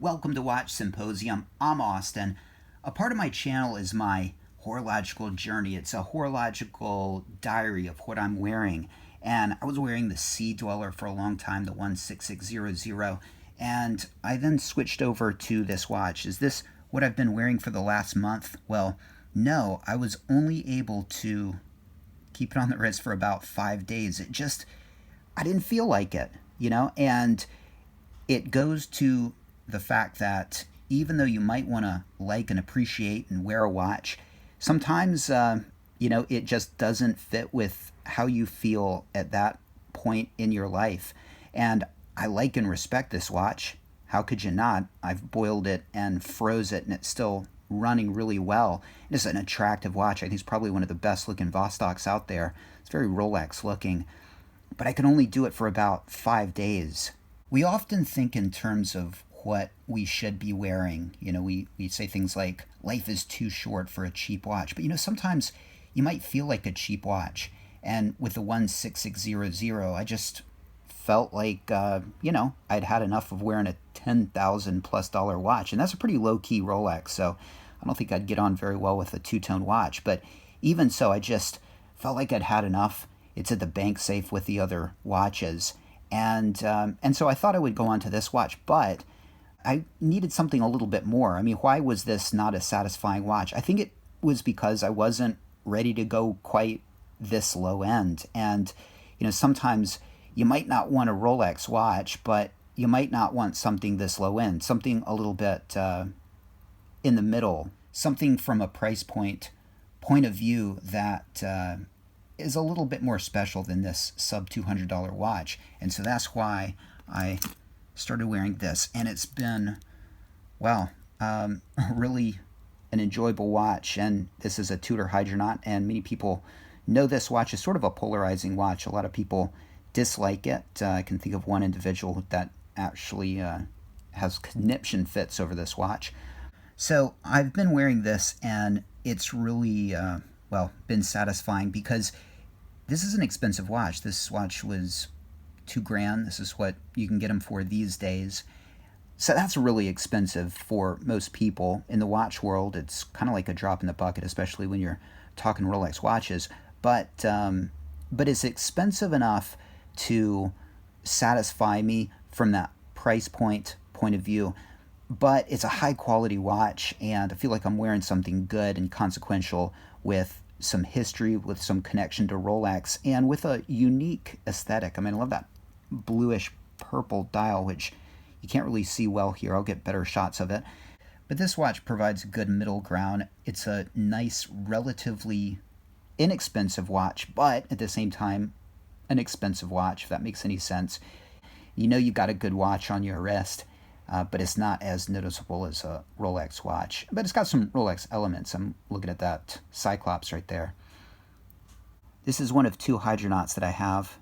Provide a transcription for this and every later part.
Welcome to Watch Symposium. I'm Austin. A part of my channel is my horological journey. It's a horological diary of what I'm wearing. And I was wearing the Sea Dweller for a long time, the 16600. And I then switched over to this watch. Is this what I've been wearing for the last month? Well, no, I was only able to keep it on the wrist for about 5 days. I didn't feel like it, and it goes to the fact that even though you might want to like and appreciate and wear a watch, sometimes, it just doesn't fit with how you feel at that point in your life. And I like and respect this watch. How could you not? I've boiled it and froze it, and it's still running really well. It's an attractive watch. I think it's probably one of the best looking Vostoks out there. It's very Rolex looking, but I can only do it for about 5 days. We often think in terms of what we should be wearing. We say things like, life is too short for a cheap watch. But sometimes you might feel like a cheap watch. And with the 16600, I just felt like, I'd had enough of wearing a $10,000 plus watch. And that's a pretty low-key Rolex, so I don't think I'd get on very well with a two-tone watch. But even so, I just felt like I'd had enough. It's at the bank safe with the other watches. And so I thought I would go on to this watch, but I needed something a little bit more. Why was this not a satisfying watch? I think it was because I wasn't ready to go quite this low end. And, sometimes you might not want a Rolex watch, but you might not want something this low end, something a little bit in the middle, something from a price point of view that is a little bit more special than this sub $200 watch. And so that's why I started wearing this, and it's been, really an enjoyable watch. And this is a Tudor Hydronaut, and many people know this watch is sort of a polarizing watch. A lot of people dislike it. I can think of one individual that actually has conniption fits over this watch. So I've been wearing this, and it's really, been satisfying because this is an expensive watch. This watch was $2,000. This is what you can get them for these days. So that's really expensive for most people in the watch world. It's kind of like a drop in the bucket, especially when you're talking Rolex watches. But it's expensive enough to satisfy me from that price point of view. But it's a high quality watch, and I feel like I'm wearing something good and consequential with some history, with some connection to Rolex, and with a unique aesthetic. I love that bluish purple dial, which you can't really see well here. I'll get better shots of it. But this watch provides a good middle ground. It's a nice, relatively inexpensive watch, but at the same time, an expensive watch, if that makes any sense. You've got a good watch on your wrist, but it's not as noticeable as a Rolex watch. But it's got some Rolex elements. I'm looking at that Cyclops right there. This is one of 2 Hydronauts that I have.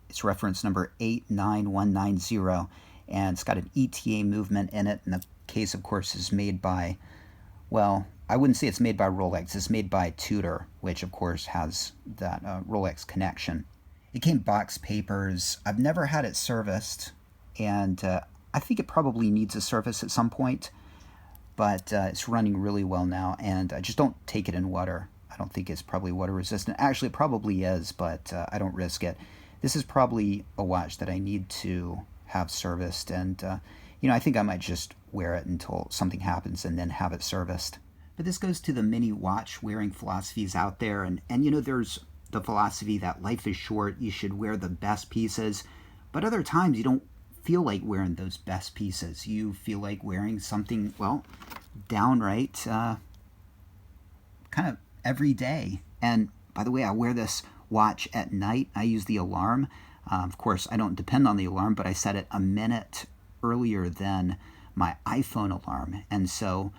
It's reference number 89190, and it's got an ETA movement in it. And the case, of course, is made by, I wouldn't say it's made by Rolex. It's made by Tudor, which, of course, has that Rolex connection. It came box papers. I've never had it serviced, and I think it probably needs a service at some point, but it's running really well now, and I just don't take it in water. I don't think it's probably water resistant. Actually, it probably is, but I don't risk it. This is probably a watch that I need to have serviced, and I think I might just wear it until something happens and then have it serviced. But this goes to the many watch wearing philosophies out there, and there's the philosophy that life is short, you should wear the best pieces, but other times you don't feel like wearing those best pieces. You feel like wearing something, downright kind of every day. And by the way, I wear this watch at night. I use the alarm. Of course, I don't depend on the alarm, but I set it a minute earlier than my iPhone alarm. And so,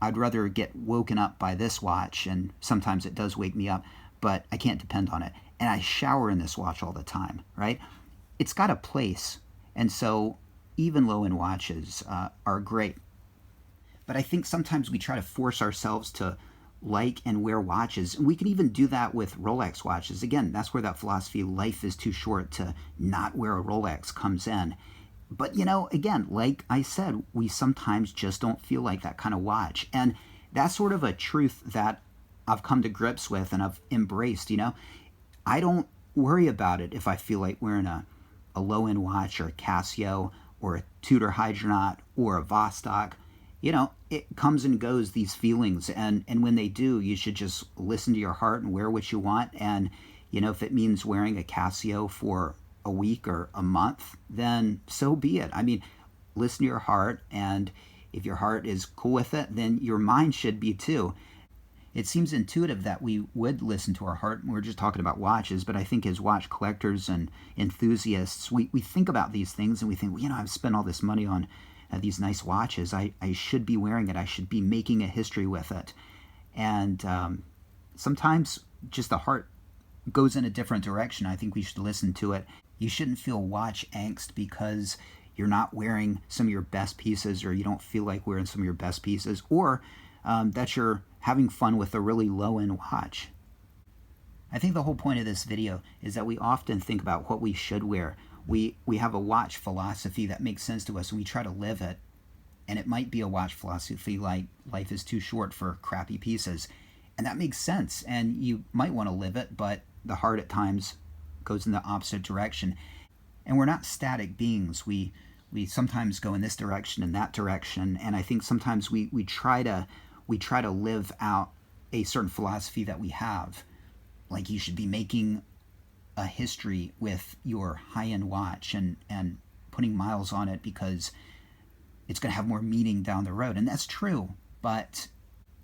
I'd rather get woken up by this watch, and sometimes it does wake me up, but I can't depend on it. And I shower in this watch all the time, right? It's got a place, and so even low-end watches are great. But I think sometimes we try to force ourselves to like and wear watches. And we can even do that with Rolex watches. Again, that's where that philosophy, life is too short to not wear a Rolex, comes in. But, again, like I said, we sometimes just don't feel like that kind of watch. And that's sort of a truth that I've come to grips with and I've embraced. I don't worry about it if I feel like wearing a low end watch or a Casio or a Tudor Hydronaut or a Vostok. It comes and goes, these feelings. And when they do, you should just listen to your heart and wear what you want. And, if it means wearing a Casio for a week or a month, then so be it. I mean, listen to your heart. And if your heart is cool with it, then your mind should be too. It seems intuitive that we would listen to our heart. We're just talking about watches, but I think as watch collectors and enthusiasts, we think about these things and we think, well, I've spent all this money on these nice watches. I should be wearing it. I should be making a history with it. And sometimes just the heart goes in a different direction. I think we should listen to it. You shouldn't feel watch angst because you're not wearing some of your best pieces, or you don't feel like wearing some of your best pieces, or that you're having fun with a really low-end watch. I think the whole point of this video is that we often think about what we should wear. We have a watch philosophy that makes sense to us, and we try to live it. And it might be a watch philosophy like life is too short for crappy pieces. And that makes sense, and you might want to live it, but the heart at times goes in the opposite direction. And we're not static beings. We sometimes go in this direction and that direction, and I think sometimes we try to live out a certain philosophy that we have. Like, you should be making a history with your high-end watch and putting miles on it because it's going to have more meaning down the road. And that's true, but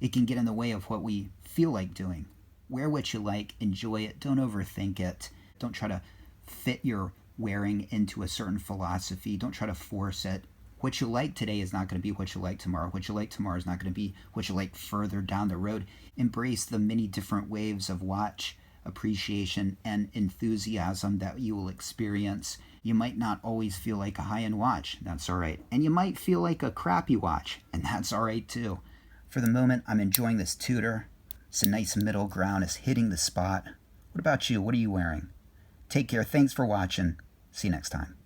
it can get in the way of what we feel like doing. Wear what you like, enjoy it, don't overthink it. Don't try to fit your wearing into a certain philosophy. Don't try to force it. What you like today is not going to be what you like tomorrow. What you like tomorrow is not going to be what you like further down the road. Embrace the many different waves of watch appreciation and enthusiasm that you will experience. You might not always feel like a high-end watch. That's all right. And you might feel like a crappy watch, and that's all right too. For the moment, I'm enjoying this Tudor. It's a nice middle ground. It's hitting the spot. What about you? What are you wearing? Take care. Thanks for watching. See you next time.